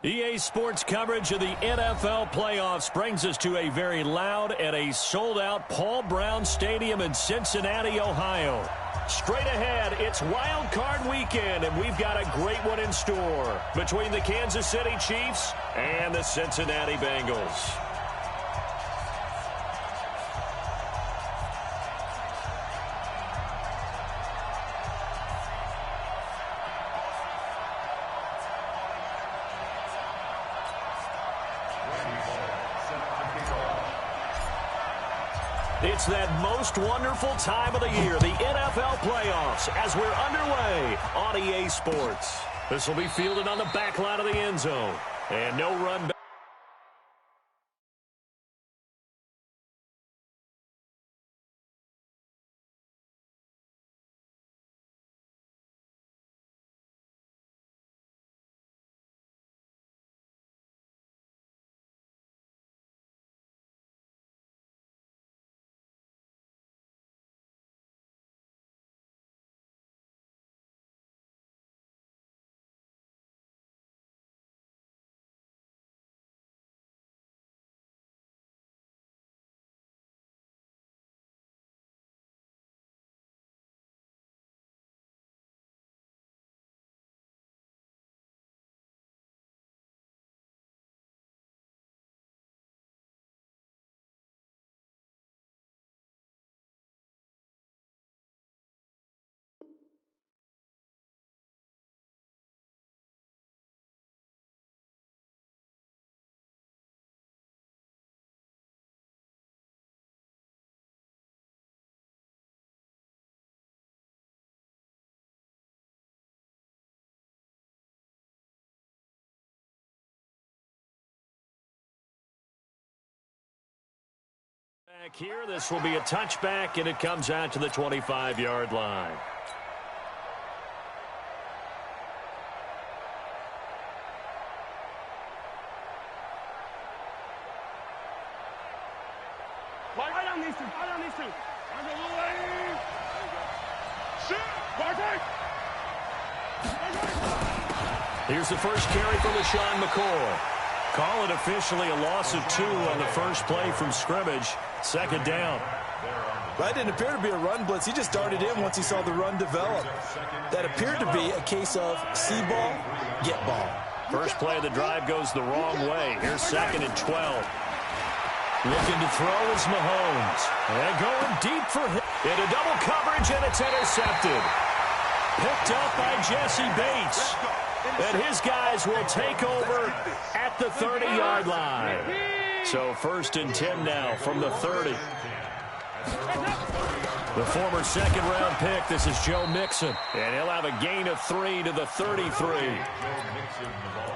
EA Sports coverage of the NFL playoffs brings us to a very loud and a sold-out Paul Brown Stadium in Cincinnati, Ohio. Straight ahead, it's wild card weekend, and we've got a great one in store between the Kansas City Chiefs and the Cincinnati Bengals. It's that most wonderful time of the year, the NFL playoffs, as we're underway on EA Sports. This will be fielded on the back line of the end zone. And no run back. Back here, this will be a touchback, and it comes out to the 25-yard line. Here's the first carry from LaShawn McCoy. Call it officially a loss of 2 on the first play from scrimmage. Second down. That didn't appear to be a run blitz. He just darted in once he saw the run develop. That appeared to be a case of see ball, get ball. First play of the drive goes the wrong way. Here's 2nd and 12. Looking to throw is Mahomes. And going deep for him. Into double coverage, and it's intercepted. Picked up by Jesse Bates. And his guys will take over at the 30-yard line. So 1st and 10 now from the 30. The former second-round pick, this is Joe Mixon. And he'll have a gain of 3 to the 33.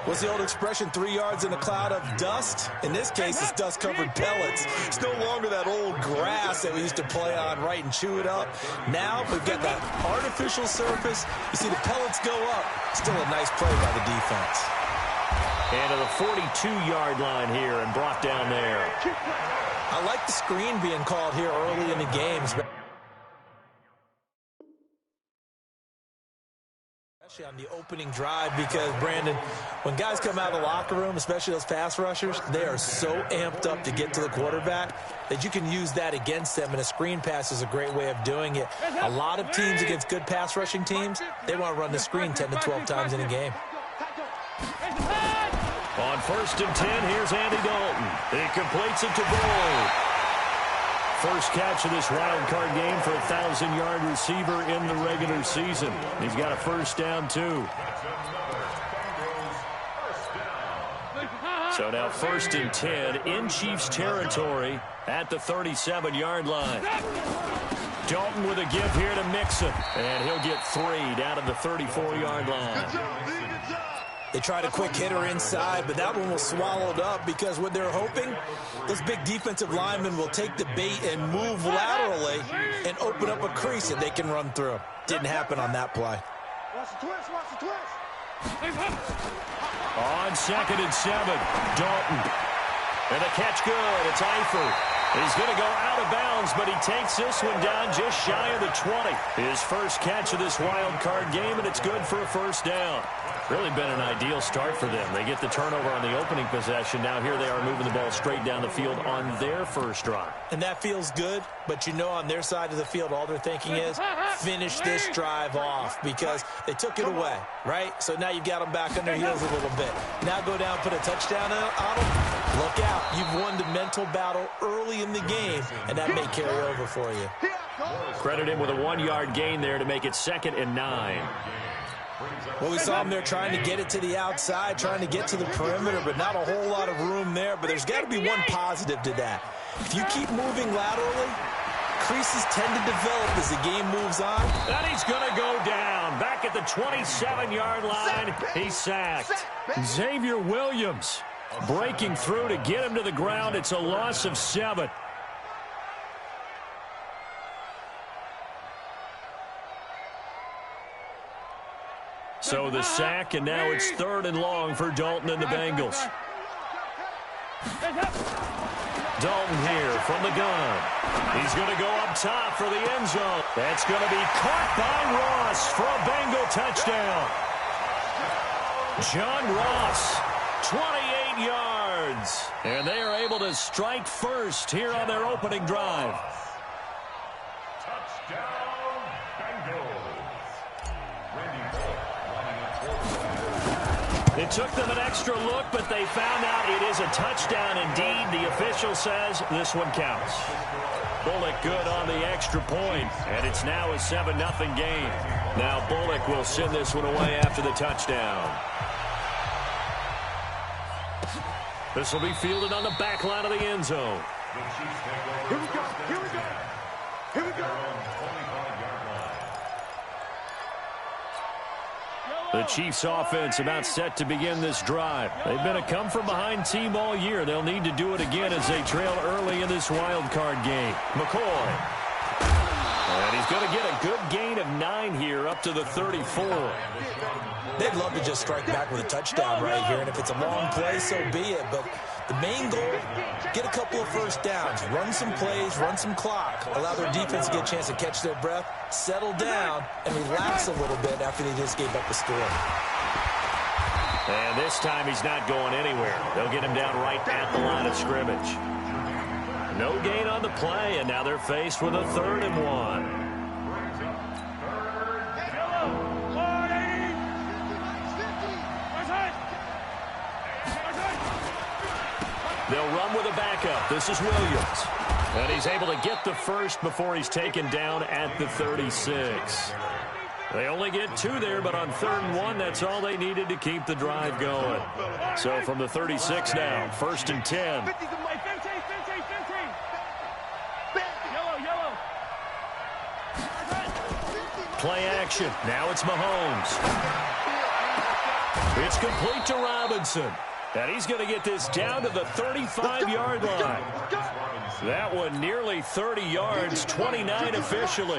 What's the old expression, 3 yards in a cloud of dust? In this case, it's dust-covered pellets. It's no longer that old grass that we used to play on, right, and chew it up. Now we've got that artificial surface. You see the pellets go up. Still a nice play by the defense. And to the 42-yard line here and brought down there. I like the screen being called here early in the games. Especially on the opening drive, because, Brandon, when guys come out of the locker room, especially those pass rushers, they are so amped up to get to the quarterback that you can use that against them, and a screen pass is a great way of doing it. A lot of teams against good pass rushing teams, they want to run the screen 10 to 12 times in a game. On 1st and 10, here's Andy Dalton. He completes it to Boyd. First catch of this wild card game for a 1,000-yard receiver in the regular season. He's got a first down, too. So now 1st and 10 in Chiefs territory at the 37-yard line. Dalton with a give here to Mixon. And he'll get 3 down to the 34-yard line. They tried a quick hitter inside, but that one was swallowed up because what they're hoping, those big defensive linemen will take the bait and move laterally and open up a crease that they can run through. Didn't happen on that play. Watch the twist, watch the twist. On 2nd and 7, Dalton. And the catch good. It's Eifert. He's going to go out of bounds, but he takes this one down just shy of the 20. His first catch of this wild card game, and it's good for a first down. Really been an ideal start for them. They get the turnover on the opening possession. Now here they are moving the ball straight down the field on their first drive. And that feels good, but you know on their side of the field, all they're thinking is finish this drive off because they took it away, right? So now you've got them back on their heels a little bit. Now go down, put a touchdown on them. Look out. You've won the mental battle early in the game, and that may carry over for you. Credit him with a 1-yard gain there to make it 2nd and 9. Well, we saw him there trying to get it to the outside, trying to get to the perimeter, but not a whole lot of room there. But there's got to be one positive to that. If you keep moving laterally, creases tend to develop as the game moves on. And he's going to go down. Back at the 27-yard line, he's sacked. Xavier Williams breaking through to get him to the ground. It's a loss of 7. So the sack, and now it's 3rd and long for Dalton and the Bengals. Dalton here from the gun. He's going to go up top for the end zone. That's going to be caught by Ross for a Bengal touchdown. John Ross, 28 yards. And they are able to strike first here on their opening drive. It took them an extra look, but they found out it is a touchdown indeed. The official says this one counts. Bullock good on the extra point, and it's now a 7-0 game. Now Bullock will send this one away after the touchdown. This will be fielded on the back line of the end zone. Here we go. Here we go. Here we go. The Chiefs offense about set to begin this drive. They've been a come-from-behind team all year. They'll need to do it again as they trail early in this wild card game. McCoy. And he's going to get a good gain of 9 here up to the 34. They'd love to just strike back with a touchdown right here, and if it's a long play, so be it. But the main goal, get a couple of first downs, run some plays, run some clock, allow their defense to get a chance to catch their breath, settle down, and relax a little bit after they just gave up the score. And this time he's not going anywhere. They'll get him down right at the line of scrimmage. No gain on the play, and now they're faced with a 3rd and 1. They'll run with a backup. This is Williams. And he's able to get the first before he's taken down at the 36. They only get 2 there, but on 3rd and 1, that's all they needed to keep the drive going. So from the 36 now, 1st and 10. Play action. Now it's Mahomes. It's complete to Robinson. And he's going to get this down to the 35-yard line. That one nearly 30 yards, 29 officially.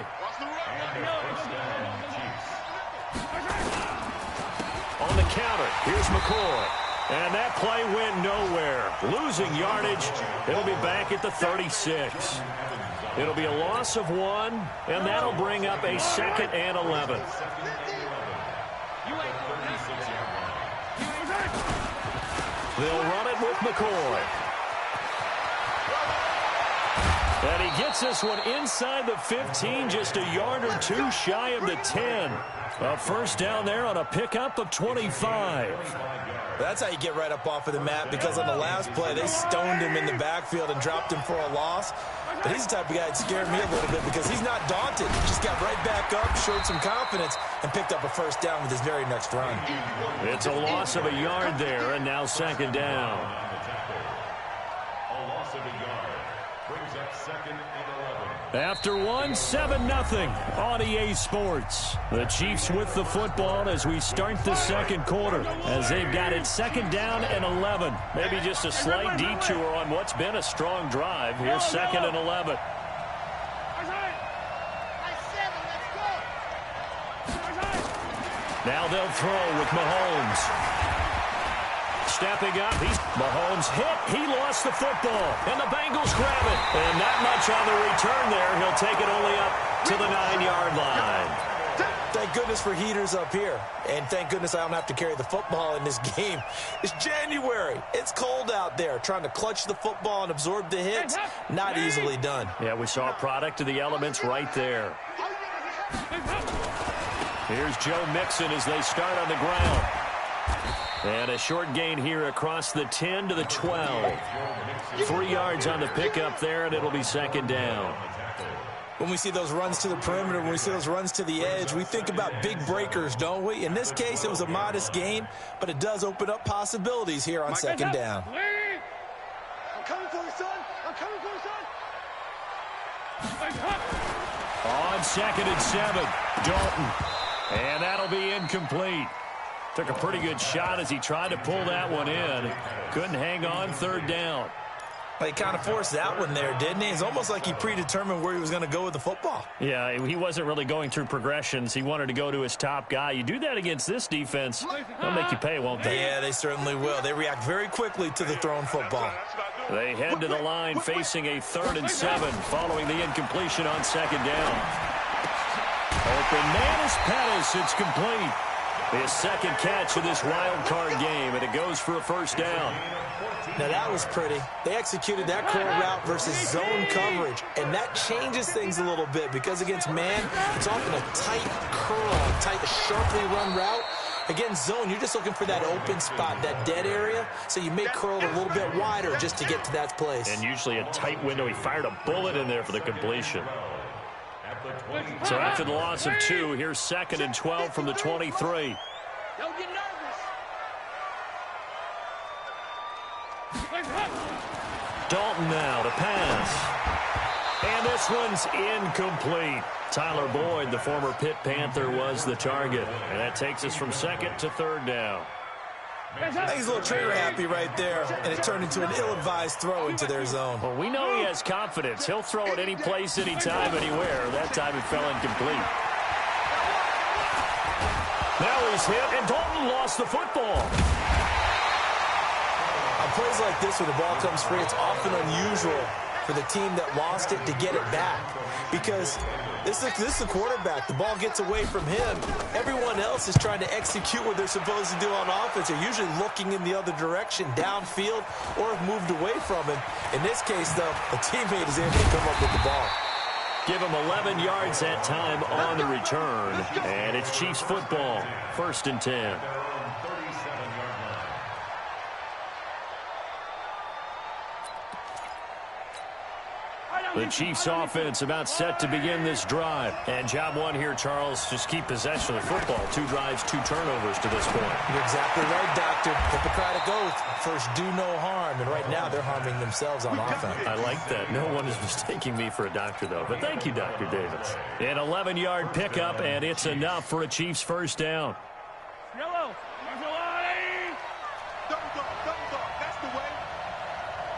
On the counter, here's McCoy. And that play went nowhere. Losing yardage. It'll be back at the 36. It'll be a loss of 1, and that'll bring up a 2nd and 11. They'll run it with McCoy. And he gets this one inside the 15, just a yard or 2 shy of the 10. A first down there on a pickup of 25. That's how you get right up off of the mat, because on the last play, they stoned him in the backfield and dropped him for a loss. But he's the type of guy that scared me a little bit because he's not daunted. He just got right back up, showed some confidence, and picked up a first down with his very next run. It's a loss of a yard there, and now 2nd down. A loss of a yard brings up 2nd and 11. After 1, 7-0 on EA Sports. The Chiefs with the football as we start the 2nd quarter, as they've got it 2nd down and 11. Maybe just a slight detour on what's been a strong drive. Here's 2nd and 11. Now they'll throw with Mahomes. stepping up. Mahomes hit. He lost the football. And the Bengals grab it. And not much on the return there. He'll take it only up to the 9-yard line. Thank goodness for heaters up here. And thank goodness I don't have to carry the football in this game. It's January. It's cold out there. Trying to clutch the football and absorb the hits, not easily done. Yeah, we saw a product of the elements right there. Here's Joe Mixon as they start on the ground. And a short gain here across the 10 to the 12. 3 yards on the pickup there, and it'll be second down. When we see those runs to the perimeter, when we see those runs to the edge, we think about big breakers, don't we? In this case, it was a modest gain, but it does open up possibilities here on second down. I'm coming for you, son. I'm coming for you, son. On 2nd and 7, Dalton. And that'll be incomplete. Took a pretty good shot as he tried to pull that one in. Couldn't hang on, 3rd down. He kind of forced that one there, didn't he? It's almost like he predetermined where he was going to go with the football. Yeah, he wasn't really going through progressions. He wanted to go to his top guy. You do that against this defense, they'll make you pay, won't they? Yeah, they certainly will. They react very quickly to the thrown football. They head to the line facing a 3rd and 7 following the incompletion on 2nd down. Open man is Pettis. It's complete. His 2nd catch of this wild card game, and it goes for a 1st down. Now, that was pretty. They executed that curl route versus zone coverage, and that changes things a little bit because against man, it's often a tight curl, tight, sharply run route. Against zone, you're just looking for that open spot, that dead area, so you may curl it a little bit wider just to get to that place. And usually a tight window. He fired a bullet in there for the completion. So after the loss of 2, here's 2nd and 12 from the 23. Don't get nervous. Dalton now to pass. And this one's incomplete. Tyler Boyd, the former Pitt Panther, was the target. And that takes us from 2nd to 3rd down. I think he's a little trigger happy right there, and it turned into an ill-advised throw into their zone. Well, we know he has confidence. He'll throw it any place, anytime, anywhere. That time it fell incomplete. Now he's hit, and Dalton lost the football. On plays like this where the ball comes free, it's often unusual for the team that lost it to get it back because this is the quarterback. The ball gets away from him. Everyone else is trying to execute what they're supposed to do on offense. They're usually looking in the other direction, downfield, or have moved away from him. In this case, though, a teammate is able to come up with the ball. Give him 11 yards that time on the return. And it's Chiefs football, 1st and 10. The Chiefs offense about set to begin this drive. And job 1 here, Charles, just keep possession of the football. 2 drives, 2 turnovers to this point. You're exactly right, Doctor. Hippocratic oath. First, do no harm. And right now, they're harming themselves on offense. I like that. No one is mistaking me for a doctor, though. But thank you, Dr. Davis. An 11-yard pickup, and it's enough for a Chiefs 1st down. Yellow. Double dog. That's the way.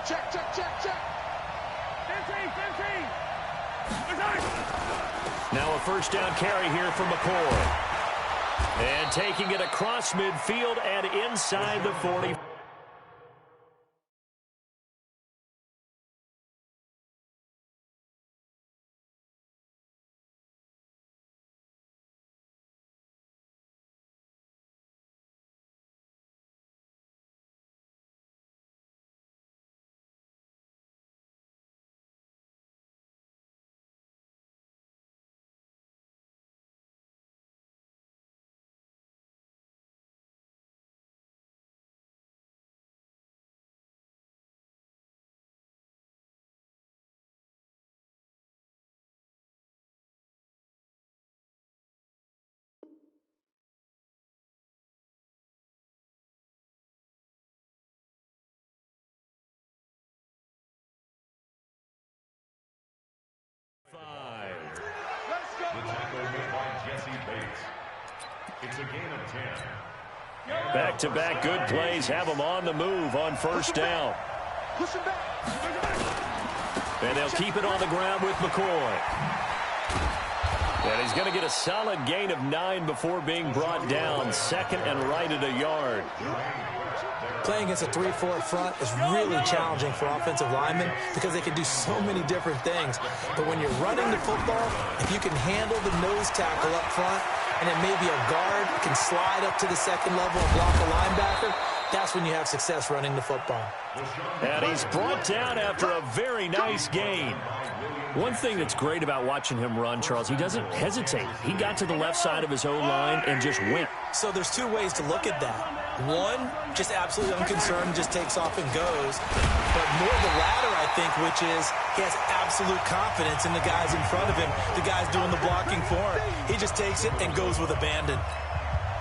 Check. Now a 1st down carry here from McCoy. And taking it across midfield and inside the 40. It's a gain of 10. Back-to-back good plays have them on the move on 1st down. And they'll keep it on the ground with McCoy. And he's going to get a solid gain of 9 before being brought down. Second and right at a yard. Playing against a 3-4 front is really challenging for offensive linemen because they can do so many different things. But when you're running the football, if you can handle the nose tackle up front, and then maybe a guard can slide up to the second level and block a linebacker, that's when you have success running the football. And he's brought down after a very nice gain. One thing that's great about watching him run, Charles, he doesn't hesitate. He got to the left side of his O-line and just went. So there's two ways to look at that. One, just absolutely unconcerned, just takes off and goes. But more the latter, I think, which is he has absolute confidence in the guys in front of him, the guys doing the blocking for him. He just takes it and goes with abandon.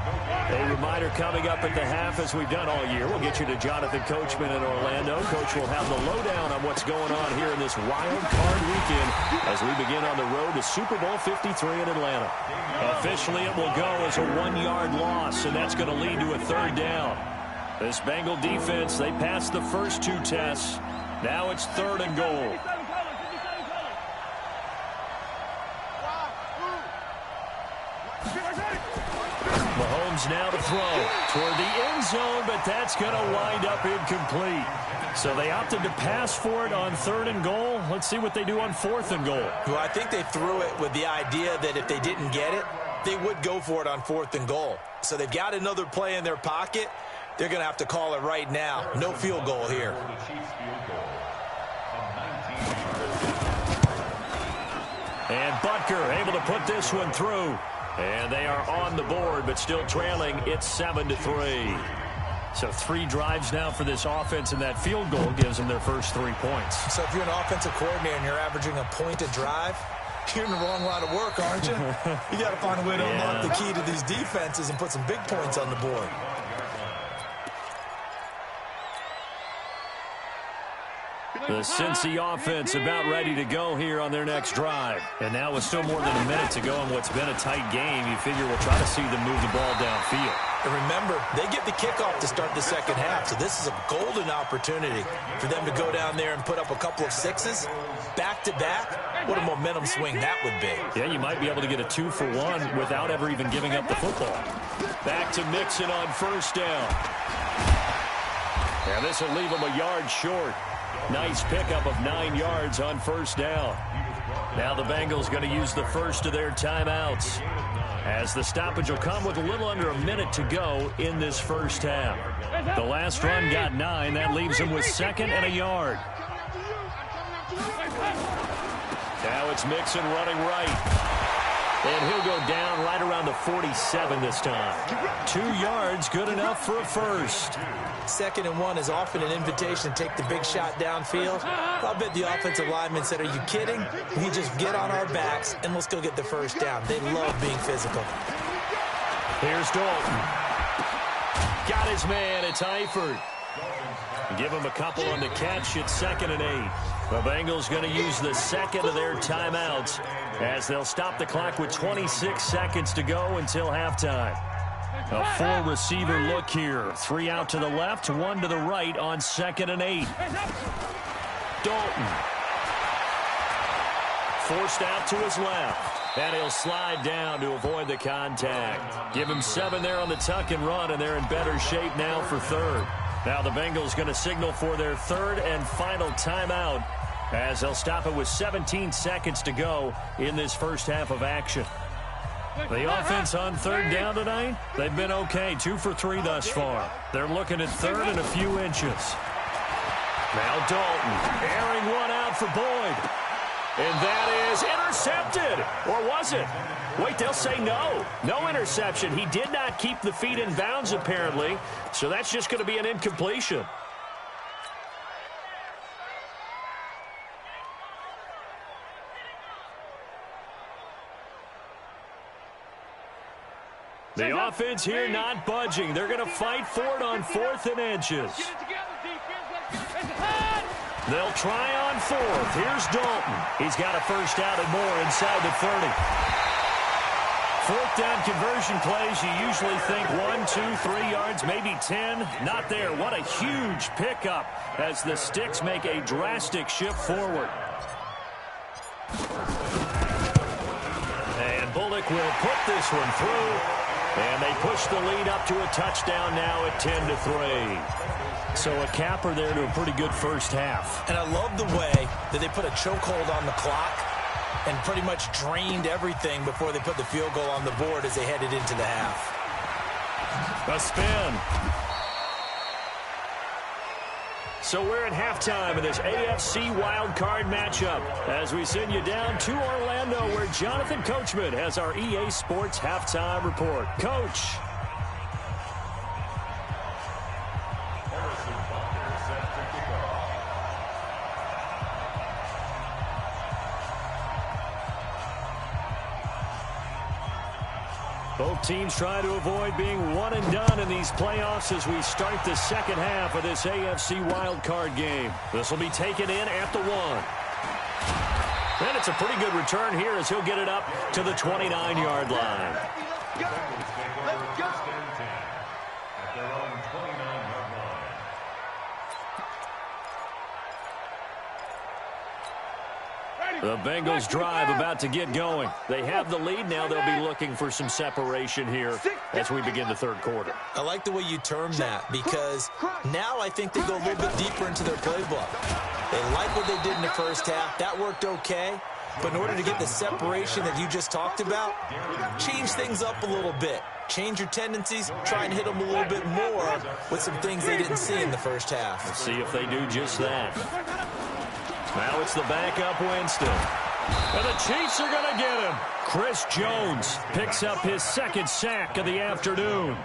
A reminder coming up at the half, as we've done all year. We'll get you to Jonathan Coachman in Orlando. Coach will have the lowdown on what's going on here in this wild card weekend as we begin on the road to Super Bowl 53 in Atlanta. Officially, it will go as a 1-yard loss, and that's going to lead to a 3rd down. This Bengal defense, they passed the first 2 tests. Now it's 3rd and goal. Mahomes now to throw toward the end zone, but that's going to wind up incomplete. So they opted to pass for it on 3rd and goal. Let's see what they do on 4th and goal. Well, I think they threw it with the idea that if they didn't get it, they would go for it on 4th and goal. So they've got another play in their pocket. They're going to have to call it right now. No field goal here. And Butker able to put this one through. And they are on the board, but still trailing. It's 7-3. So 3 drives now for this offense, and that field goal gives them their first 3 points. So if you're an offensive coordinator and you're averaging a point a drive, you're in the wrong line of work, aren't you? You got to find a way to unlock the key to these defenses and put some big points on the board. The Cincy offense about ready to go here on their next drive. And now with still more than a minute to go in what's been a tight game, you figure we'll try to see them move the ball downfield. And remember, they get the kickoff to start the second half, so this is a golden opportunity for them to go down there and put up a couple of 6s back-to-back. What a momentum swing that would be. Yeah, you might be able to get a 2-for-1 without ever even giving up the football. Back to Mixon on 1st down. And this will leave him a yard short. Nice pickup of 9 yards on 1st down. Now the Bengals going to use the first of their timeouts, as the stoppage will come with a little under a minute to go in this first half. The last run got 9. That leaves them with 2nd and a yard. Now it's Mixon running right. And he'll go down right around the 47 this time. 2 yards, good enough for a first. 2nd and 1 is often an invitation to take the big shot downfield. I'll bet the offensive linemen said, are you kidding? We just get on our backs and let's go get the first down. They love being physical. Here's Dalton. Got his man. It's Eifert. Give him a couple on the catch. It's 2nd and 8. The Bengals going to use the second of their timeouts as they'll stop the clock with 26 seconds to go until halftime. A 4-receiver look here. 3 out to the left, 1 to the right on 2nd and 8. Dalton. Forced out to his left. And he'll slide down to avoid the contact. Give him 7 there on the tuck and run, and they're in better shape now for 3rd. Now the Bengals going to signal for their 3rd and final timeout as they'll stop it with 17 seconds to go in this first half of action. The offense on 3rd down tonight, they've been okay. 2 for 3 thus far. They're looking at 3rd and a few inches. Now Dalton airing one out for Boyd. And that is intercepted. Or was it? Wait, they'll say no. No interception. He did not keep the feet in bounds, apparently. So that's just going to be an incompletion. The offense here not budging. They're going to fight for it on 4th and inches. They'll try on 4th. Here's Dalton. He's got a first out and more inside the 30. 4th down conversion plays, you usually think 1, 2, 3 yards, maybe 10. Not there. What a huge pickup as the Sticks make a drastic shift forward. And Bullock will put this one through, and they push the lead up to a touchdown now at 10-3. So a capper there to a pretty good first half. And I love the way that they put a chokehold on the clock and pretty much drained everything before they put the field goal on the board as they headed into the half. A spin. So we're at halftime in this AFC wildcard matchup as we send you down to Orlando where Jonathan Coachman has our EA Sports halftime report. Coach. Both teams try to avoid being one and done in these playoffs as we start the second half of this AFC wildcard game. This will be taken in at the 1. And it's a pretty good return here as he'll get it up to the 29-yard line. The Bengals drive about to get going. They have the lead. Now they'll be looking for some separation here as we begin the third quarter. I like the way you term that because now I think they go a little bit deeper into their playbook. They like what they did in the first half. That worked okay. But in order to get the separation that you just talked about, change things up a little bit. Change your tendencies. Try and hit them a little bit more with some things they didn't see in the first half. Let's see if they do just that. Now it's the backup Winston. And the Chiefs are going to get him. Chris Jones picks up his second sack of the afternoon.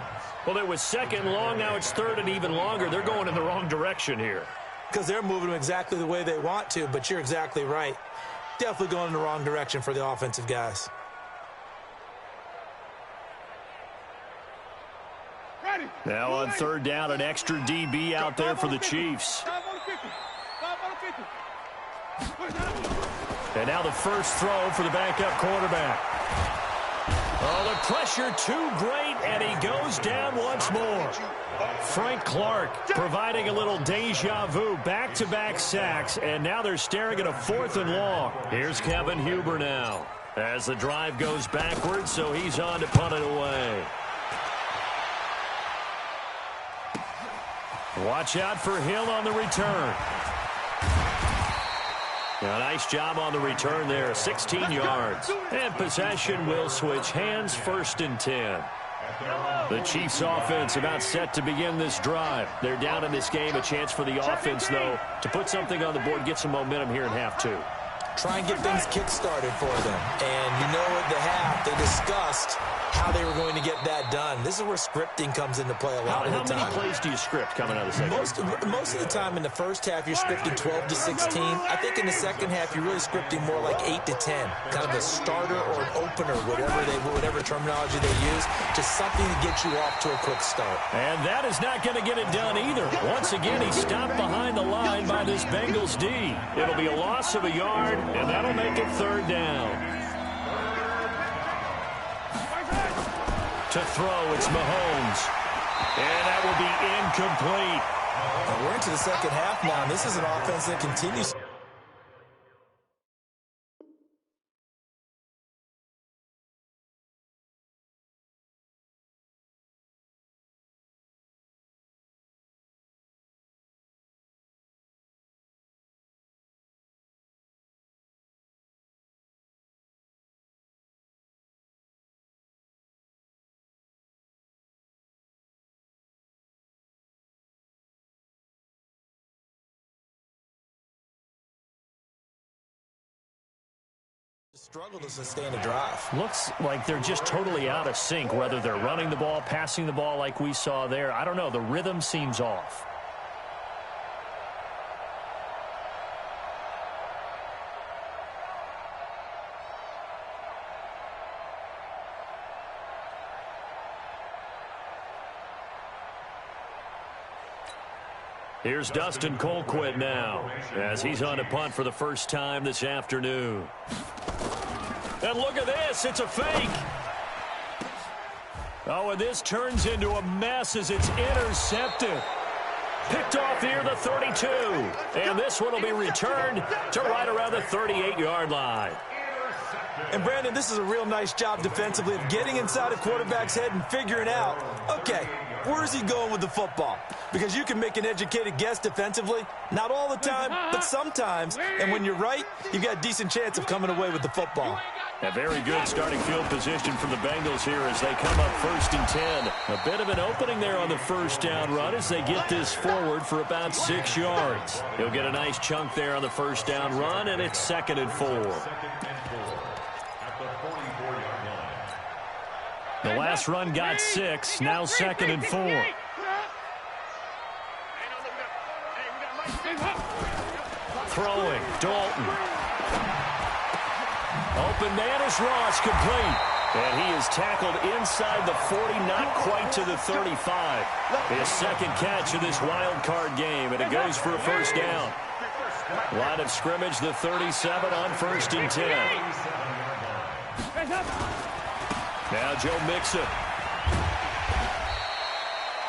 Well, it was second long. Now it's third and even longer. They're going in the wrong direction here. Because they're moving them exactly the way they want to, but you're exactly right. Definitely going in the wrong direction for the offensive guys. Now on third down, an extra DB out there for the Chiefs. And now the first throw for the backup quarterback. Oh, the pressure too great, and he goes down once more. Frank Clark providing a little deja vu, back-to-back sacks, and now they're staring at a 4th and long. Here's Kevin Huber now as the drive goes backwards, so he's on to punt it away. Watch out for Hill on the return. A nice job on the return there, 16 yards. And possession will switch hands, 1st and 10. The Chiefs offense about set to begin this drive. They're down in this game, a chance for the offense, though, to put something on the board, get some momentum here in half 2. Try and get things kick-started for them. And you know at the half, they discussed how they were going to get that done. This is where scripting comes into play a lot of the time. How many plays do you script coming out of the second half? Most of the time in the first half, you're scripting 12 to 16. I think in the second half, you're really scripting more like 8 to 10. Kind of a starter or an opener, whatever terminology they use, just something to get you off to a quick start. And that is not going to get it done either. Once again, he's stopped behind the line by this Bengals D. It'll be a loss of a yard, and that'll make it third down. To throw, it's Mahomes. And that will be incomplete. And we're into the second half now. This is an offense that continues. Struggle to sustain a drive. Looks like they're just totally out of sync, whether they're running the ball, passing the ball like we saw there. I don't know. The rhythm seems off. Here's Dustin Colquitt now as he's on to punt for the first time this afternoon. And look at this. It's a fake. Oh, and this turns into a mess as it's intercepted. Picked off near the 32. And this one will be returned to right around the 38-yard line. And, Brandon, this is a real nice job defensively of getting inside a quarterback's head and figuring out, okay, where's he going with the football? Because you can make an educated guess defensively, not all the time, but sometimes. And when you're right, you've got a decent chance of coming away with the football. A very good starting field position for the Bengals here as they come up 1st and 10. A bit of an opening there on the first down run as they get this forward for about 6 yards. He'll get a nice chunk there on the first down run, and it's 2nd and 4. The last run got 6, now 2nd and 4. Throwing, Dalton. Open man is Ross, complete. And he is tackled inside the 40, not quite to the 35. His second catch of this wild card game, and it goes for a first down. Line of scrimmage, the 37 on 1st and 10. Now Joe Mixon.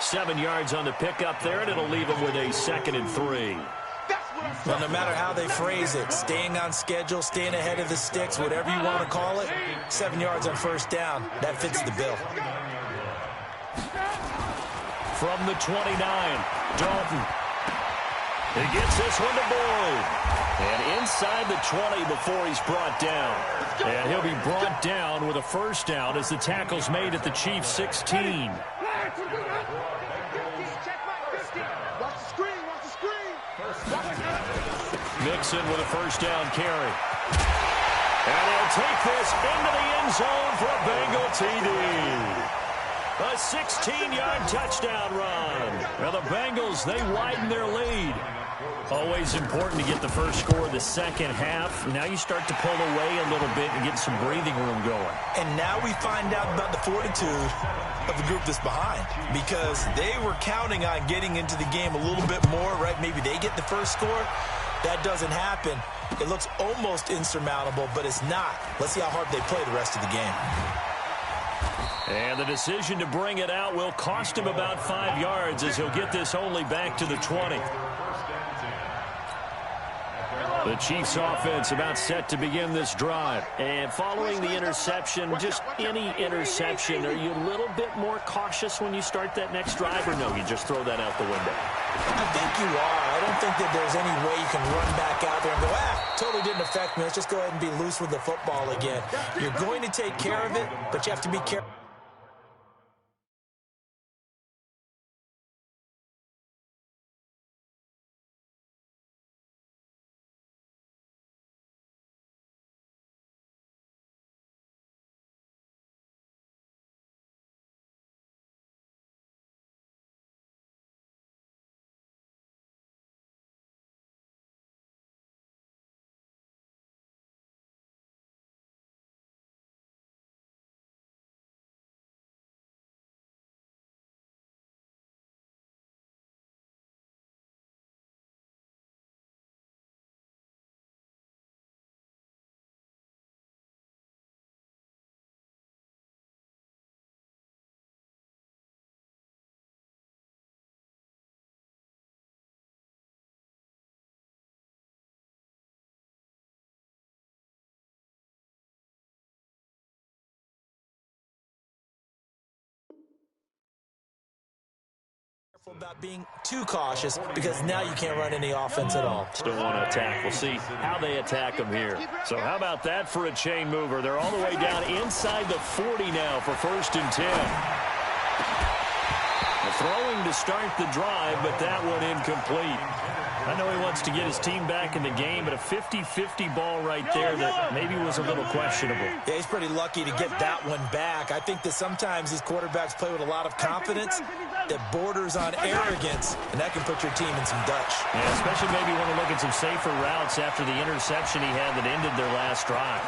7 yards on the pickup there, and it'll leave him with a 2nd and 3. Well, no matter how they phrase it, staying on schedule, staying ahead of the sticks, whatever you want to call it, 7 yards on first down, that fits the bill. From the 29, Dalton. He gets this one to Boyd. And inside the 20 before he's brought down. And he'll be brought down with a first down as the tackle's made at the Chiefs' 16. Mixon with a first down carry. And he'll take this into the end zone for a Bengal TD. A 16-yard touchdown run. Now the Bengals, they widen their lead. Always important to get the first score of the second half. Now you start to pull away a little bit and get some breathing room going. And now we find out about the fortitude of the group that's behind, because they were counting on getting into the game a little bit more, right? Maybe they get the first score. That doesn't happen. It looks almost insurmountable, but it's not. Let's see how hard they play the rest of the game. And the decision to bring it out will cost him about 5 yards as he'll get this only back to the 20. The Chiefs offense about set to begin this drive. And following the interception, just any interception, are you a little bit more cautious when you start that next drive, or no, you just throw that out the window? I think you are. I don't think that there's any way you can run back out there and go, totally didn't affect me. Let's just go ahead and be loose with the football again. You're going to take care of it, but you have to be careful. About being too cautious, because now you can't run any offense at all. Still want to attack. We'll see how they attack them here. So how about that for a chain mover? They're all the way down inside the 40 now for 1st and 10. The throwing to start the drive, but that one incomplete. I know he wants to get his team back in the game, but a 50-50 ball right there that maybe was a little questionable. Yeah, he's pretty lucky to get that one back. I think that sometimes these quarterbacks play with a lot of confidence that borders on arrogance, and that can put your team in some Dutch. Yeah, especially maybe want to look at some safer routes after the interception he had that ended their last drive.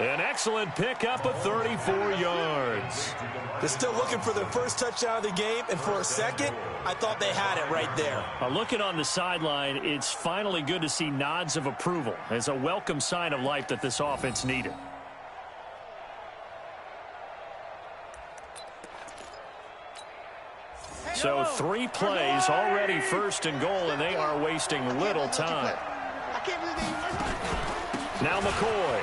An excellent pickup of 34 yards. They're still looking for their first touchdown of the game, and for a second, I thought they had it right there. Looking on the sideline, it's finally good to see nods of approval as a welcome sign of life that this offense needed. So 3 plays, already 1st and goal, and they are wasting little time. Now McCoy.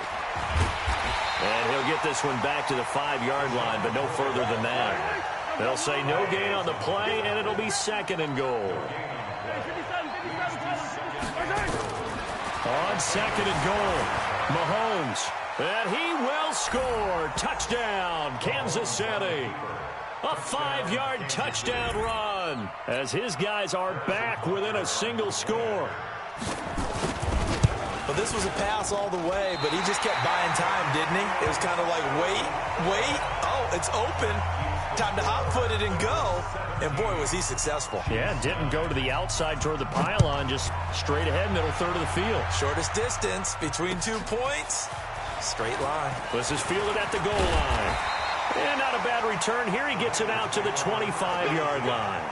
And he'll get this one back to the 5-yard line, but no further than that. They'll say no gain on the play, and it'll be 2nd and goal. On 2nd and goal, Mahomes. And he will score. Touchdown, Kansas City. A 5-yard touchdown run as his guys are back within a single score. Well, this was a pass all the way, but he just kept buying time, didn't he? It was kind of like, wait. Oh, it's open. Time to hot-foot it and go. And, boy, was he successful. Yeah, didn't go to the outside toward the pylon, just straight ahead, middle third of the field. Shortest distance between 2 points. Straight line. This is fielded at the goal line. And not a bad return. Here he gets it out to the 25-yard line.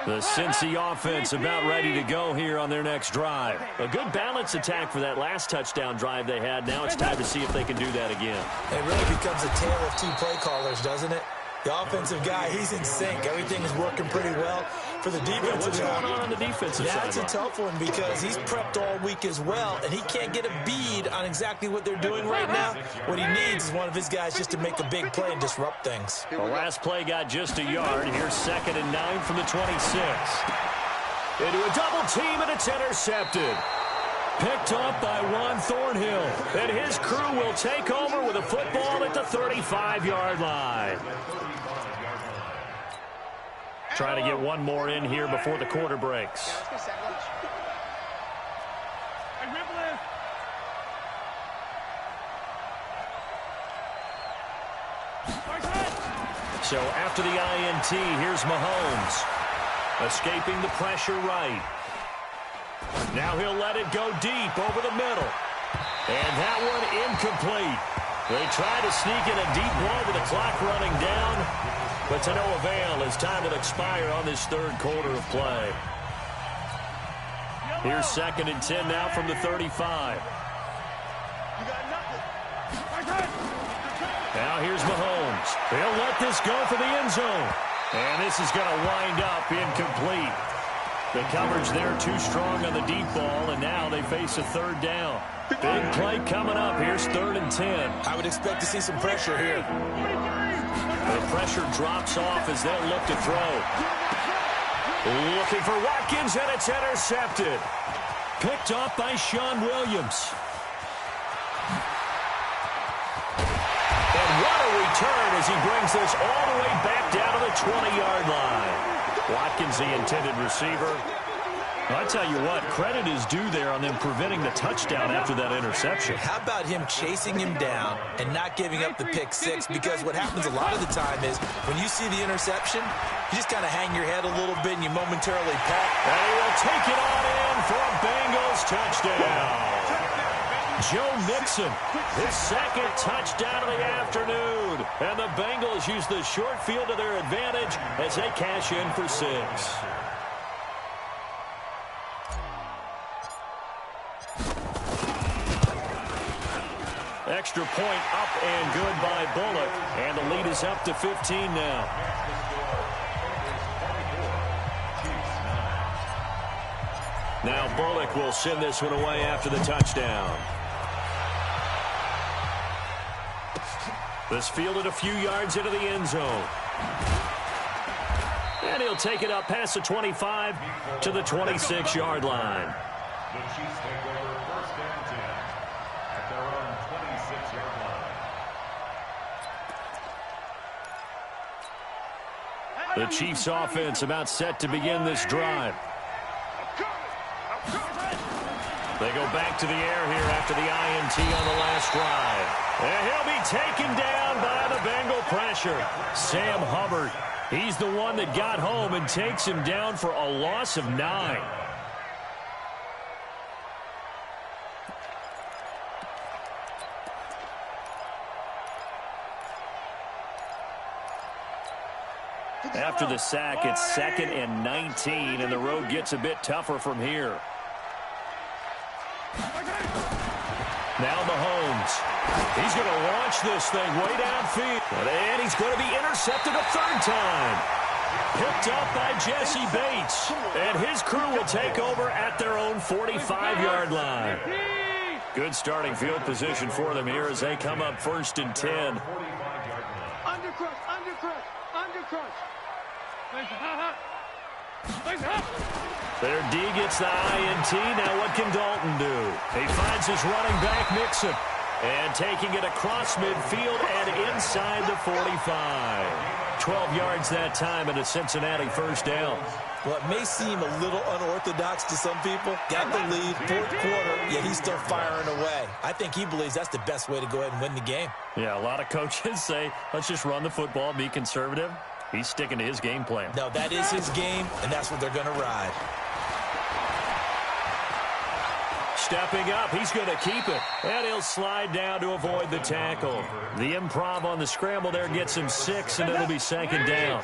The Cincy offense about ready to go here on their next drive. A good balanced attack for that last touchdown drive they had. Now it's time to see if they can do that again. It really becomes a tale of 2 play callers, doesn't it? The offensive guy, he's in sync. Everything is working pretty well. For the defensive guy, what's going on the defensive side? That's a tough one because he's prepped all week as well, and he can't get a bead on exactly what they're doing right now. What he needs is one of his guys just to make a big play and disrupt things. The last play got just a yard. Here's 2nd and 9 from the 26. Into a double team, and it's intercepted. Picked up by Juan Thornhill. And his crew will take over with a football at the 35-yard line. Trying to get one more in here before the quarter breaks. So after the INT, here's Mahomes. Escaping the pressure right. Now he'll let it go deep over the middle. And that one incomplete. They try to sneak in a deep ball with the clock running down, but to no avail as time will expire on this 3rd quarter of play. Here's 2nd and 10 now from the 35. Now here's Mahomes. He'll let this go for the end zone. And this is going to wind up incomplete. The coverage there too strong on the deep ball, and now they face a 3rd down. Big play coming up. Here's 3rd and 10. I would expect to see some pressure here. The pressure drops off as they'll look to throw. Looking for Watkins, and it's intercepted. Picked off by Sean Williams. And what a return as he brings this all the way back down to the 20-yard line. Watkins, the intended receiver. Well, I tell you what, credit is due there on them preventing the touchdown after that interception. How about him chasing him down and not giving up the pick 6? Because what happens a lot of the time is when you see the interception, you just kind of hang your head a little bit and you momentarily pop. And he will take it on in for a Bengals touchdown. Joe Mixon, his 2nd touchdown of the afternoon. And the Bengals use the short field to their advantage as they cash in for 6. Extra point up and good by Bullock. And the lead is up to 15 now. Now Bullock will send this one away after the touchdown. This fielded a few yards into the end zone. And he'll take it up past the 25 to the 26-yard line. The Chiefs take over 1st and 10 at their own 26-yard line. The Chiefs offense about set to begin this drive. They go back to the air here after the INT on the last drive. And he'll be taken down by the Bengal pressure. Sam Hubbard, he's the one that got home and takes him down for a loss of 9. After the sack, it's 2nd and 19, and the road gets a bit tougher from here. Now Mahomes. He's going to launch this thing way downfield. And he's going to be intercepted a 3rd time. Picked up by Jesse Bates. And his crew will take over at their own 45-yard line. Good starting field position for them here as they come up 1st and 10. Undercrush, undercrush, undercrush. Their D gets the INT. Now what can Dalton do? He finds his running back, Mixon. And taking it across midfield and inside the 45. 12 yards that time and a Cincinnati first down. Well, it may seem a little unorthodox to some people. Got the lead, 4th quarter, yet he's still firing away. I think he believes that's the best way to go ahead and win the game. Yeah, a lot of coaches say, let's just run the football, be conservative. He's sticking to his game plan. No, that is his game, and that's what they're going to ride. Stepping up, he's going to keep it. And he'll slide down to avoid the tackle. The improv on the scramble there gets him 6, and it'll be 2nd down.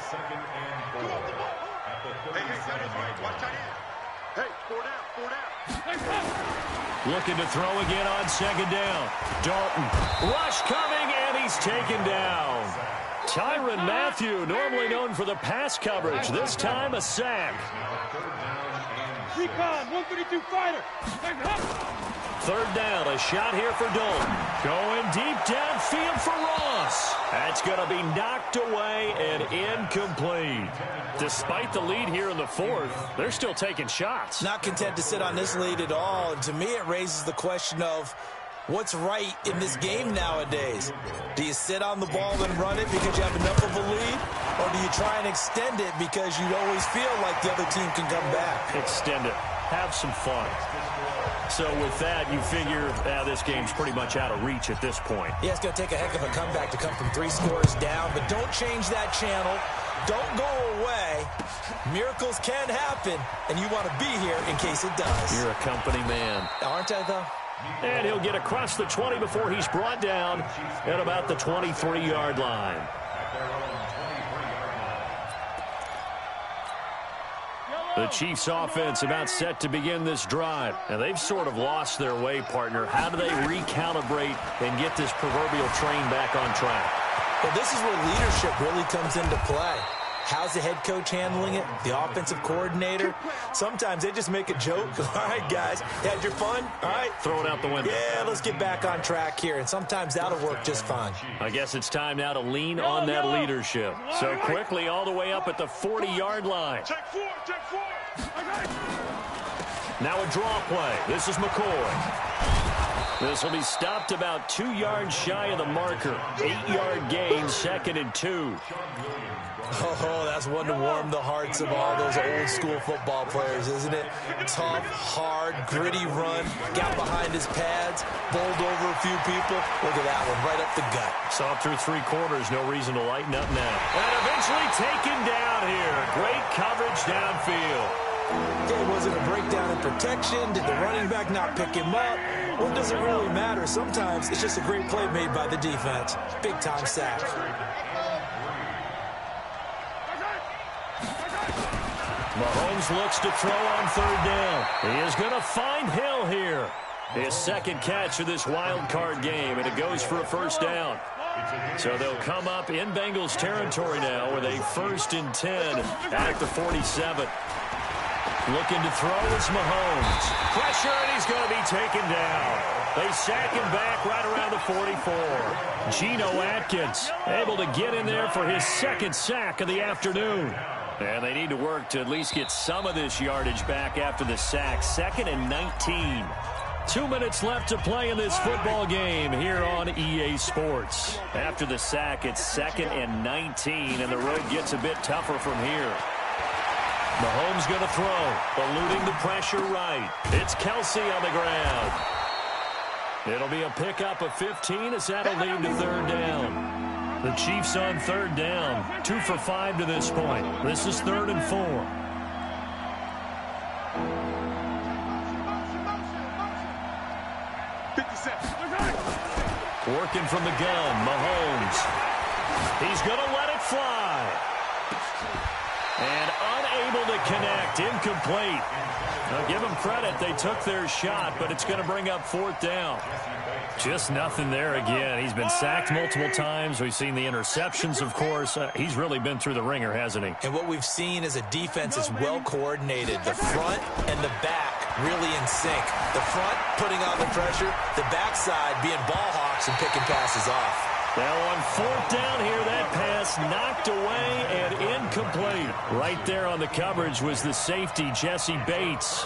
Looking to throw again on 2nd down. Dalton, rush coming, and he's taken down. Tyrann Mathieu, normally known for the pass coverage, this time a sack. Recon, 132 fighter. 3rd down, a shot here for Dalton. Going deep downfield for Ross. That's going to be knocked away and incomplete. Despite the lead here in the 4th, they're still taking shots. Not content to sit on this lead at all. And to me, it raises the question of what's right in this game nowadays. Do you sit on the ball and run it because you have enough of a lead? Or do you try and extend it because you always feel like the other team can come back? Extend it. Have some fun. So with that, you figure this game's pretty much out of reach at this point. Yeah, it's going to take a heck of a comeback to come from 3 scores down, but don't change that channel. Don't go away. Miracles can happen, and you want to be here in case it does. You're a company man. Aren't I, though? And he'll get across the 20 before he's brought down at about the 23-yard line. The Chiefs offense about set to begin this drive. And they've sort of lost their way, partner. How do they recalibrate and get this proverbial train back on track? Well, this is where leadership really comes into play. How's the head coach handling it? The offensive coordinator? Sometimes they just make a joke. All right, guys, had your fun? All right. Throw it out the window. Yeah, let's get back on track here. And sometimes that'll work just fine. I guess it's time now to lean on that leadership. So quickly all the way up at the 40-yard line. Check 4, check 4. Now a draw play. This is McCoy. This will be stopped about 2 yards shy of the marker. 8-yard gain, 2nd and 2. Oh, that's one to warm the hearts of all those old-school football players, isn't it? Tough, hard, gritty run, got behind his pads, bowled over a few people. Look at that one, right up the gut. Saw through 3 quarters, no reason to lighten up now. And eventually taken down here. Great coverage downfield. Okay, was it a breakdown in protection? Did the running back not pick him up? What does it really matter? Sometimes it's just a great play made by the defense. Big-time sack. Mahomes looks to throw on 3rd down. He is going to find Hill here. His 2nd catch of this wild card game, and it goes for a 1st down. So they'll come up in Bengals territory now with a 1st and 10 at the 47. Looking to throw is Mahomes. Pressure, and he's going to be taken down. They sack him back right around the 44. Geno Atkins able to get in there for his 2nd sack of the afternoon. And they need to work to at least get some of this yardage back after the sack. 2nd and 19. 2 minutes left to play in this football game here on EA Sports. After the sack, it's 2nd and 19, and the road gets a bit tougher from here. Mahomes going to throw, eluding the pressure right. It's Kelsey on the ground. It'll be a pickup of 15 as that'll lead to 3rd down. The Chiefs on 3rd down, 2 for 5 to this point. This is 3rd and 4. Working from the gun, Mahomes. He's going to let it fly. And unable to connect. Incomplete. Now, give them credit. They took their shot, but it's going to bring up fourth down. Just nothing there again. He's been sacked multiple times. We've seen the interceptions, of course. He's really been through the ringer, hasn't he? And what we've seen is a defense that's well coordinated. The front and the back really in sync. The front putting on the pressure, the backside being ball hawks and picking passes off. Now on fourth down here, that pass knocked away and incomplete. Right there on the coverage was the safety, Jesse Bates.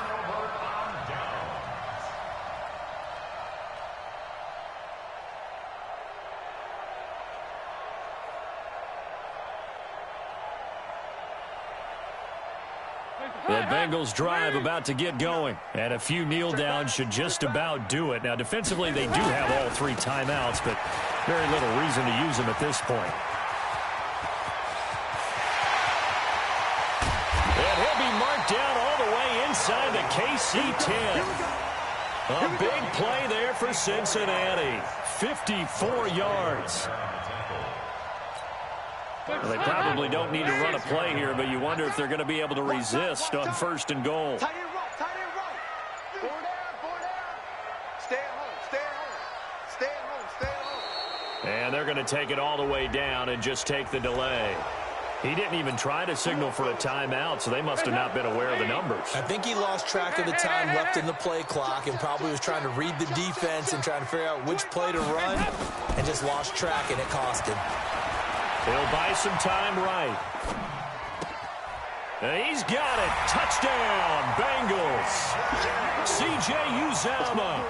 The Bengals drive about to get going, and a few kneel downs should just about do it. Now, defensively, they do have all three timeouts, but very little reason to use them at this point. And he'll be marked down all the way inside the KC 10. A big play there for Cincinnati. 54 yards. Well, they probably don't need to run a play here, but you wonder if they're going to be able to resist on first and goal. Tight end right. 4 down. Stay at home. Stay at home. And they're going to take it all the way down and just take the delay. He didn't even try to signal for a timeout, so they must have not been aware of the numbers. I think he lost track of the time left in the play clock and probably was trying to read the defense and trying to figure out which play to run and just lost track, and it cost him. He'll buy some time right. And he's got it. Touchdown, Bengals. C.J. Uzomah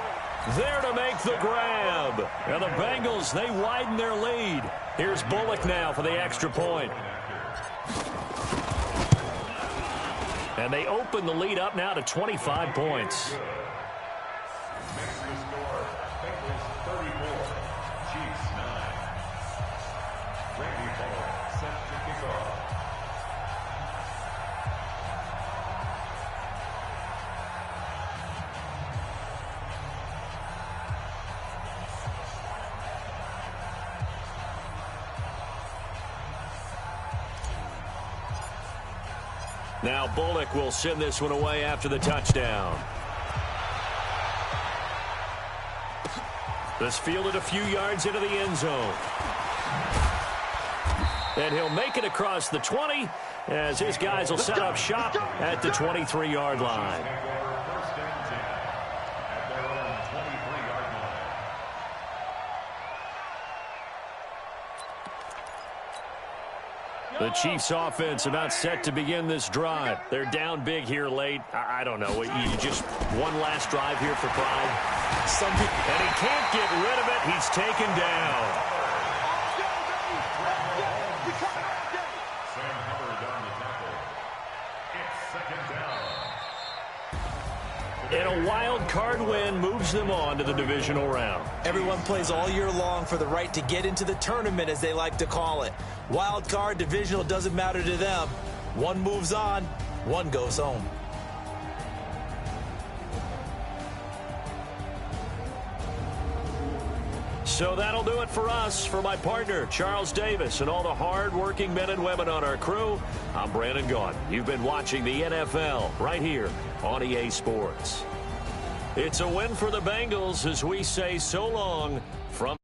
there to make the grab. And the Bengals, they widen their lead. Here's Bullock now for the extra point. And they open the lead up now to 25 points. Now Bullock will send this one away after the touchdown. This fielded a few yards into the end zone. And he'll make it across the 20 as his guys will set up shop at the 23-yard line. The Chiefs offense about set to begin this drive. They're down big here late. I don't know. You just one last drive here for pride. And he can't get rid of it. He's taken down. And a wild card win moves them on to the divisional round. Everyone plays all year long for the right to get into the tournament, as they like to call it. Wild card, divisional, doesn't matter to them. One moves on, one goes home. So that'll do it for us. For my partner, Charles Davis, and all the hard-working men and women on our crew, I'm Brandon Gaudin. You've been watching the NFL right here on EA Sports. It's a win for the Bengals as we say so long from